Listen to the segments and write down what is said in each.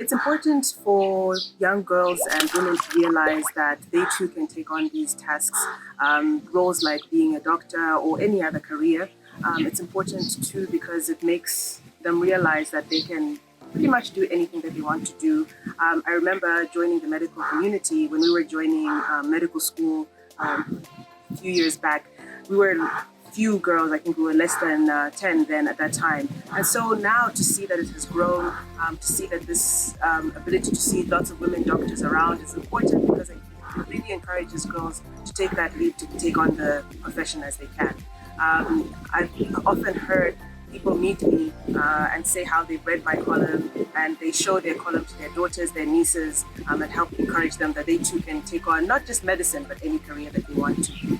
it's important for young girls and women to realize that they too can take on these tasks, roles like being a doctor or any other career. It's important too because it makes them realize that they can pretty much do anything that they want to do. I remember joining the medical community when we were joining medical school a few years back. We were few girls, I think we were less than 10 then at that time. And so now to see that it has grown, to see that this ability to see lots of women doctors around is important because it really encourages girls to take that leap to take on the profession as they can. I've often heard people meet me and say how they've read my column and they show their column to their daughters, their nieces, and help encourage them that they too can take on not just medicine, but any career that they want to.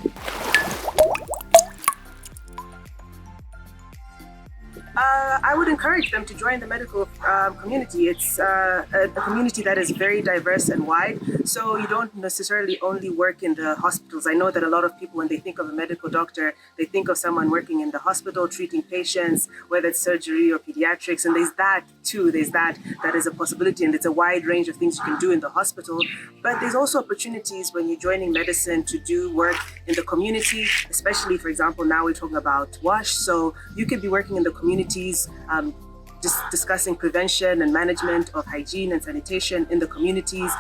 I would encourage them to join the medical community. It's a community that is very diverse and wide, so you don't necessarily only work in the hospitals. I know that a lot of people, when they think of a medical doctor, they think of someone working in the hospital, treating patients, whether it's surgery or pediatrics, and there's that too. There's that is a possibility, and it's a wide range of things you can do in the hospital. But there's also opportunities when you're joining medicine to do work in the community, especially, for example, now we're talking about WASH, so you could be working in the communities, discussing prevention and management of hygiene and sanitation in the communities.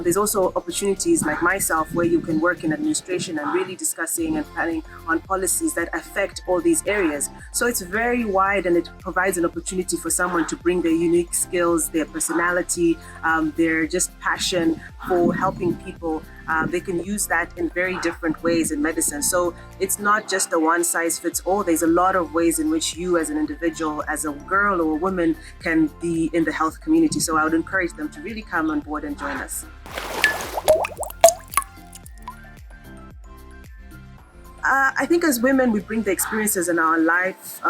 There's also opportunities like myself where you can work in administration and really discussing and planning on policies that affect all these areas. So it's very wide and it provides an opportunity for someone to bring their unique skills, their personality, their just passion for helping people. They can use that in very different ways in medicine. So it's not just a one size fits all. There's a lot of ways in which you as an individual, as a girl or a woman, can be in the health community. So I would encourage them to really come on board and join us. I think as women, we bring the experiences in our life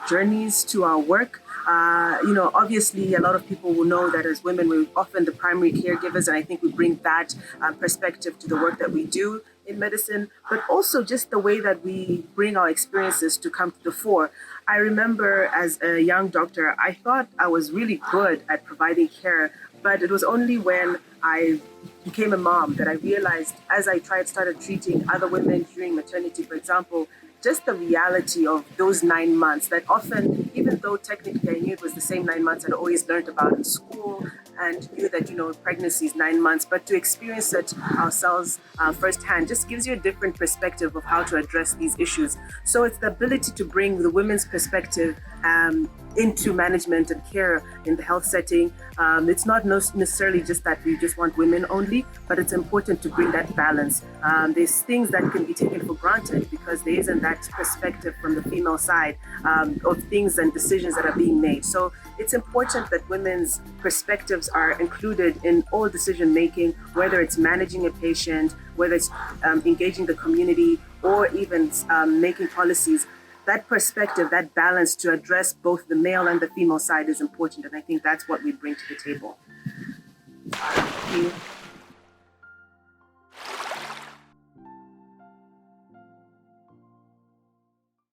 journeys to our work. Obviously, a lot of people will know that as women, we're often the primary caregivers, and I think we bring that perspective to the work that we do in medicine, but also just the way that we bring our experiences to come to the fore. I remember as a young doctor, I thought I was really good at providing care, but it was only when I became a mom that I realized, as I started treating other women during maternity, for example, just the reality of those 9 months that often, even though technically I knew it was the same 9 months I'd always learned about in school and knew that, pregnancy is 9 months, but to experience it ourselves firsthand just gives you a different perspective of how to address these issues. So it's the ability to bring the women's perspective into management and care in the health setting. It's not necessarily just that we just want women only, but it's important to bring that balance. There's things that can be taken for granted because there isn't that perspective from the female side of things and decisions that are being made. So it's important that women's perspectives are included in all decision making, whether it's managing a patient, whether it's engaging the community, or even making policies. That perspective, that balance to address both the male and the female side is important. And I think that's what we bring to the table. Thank you.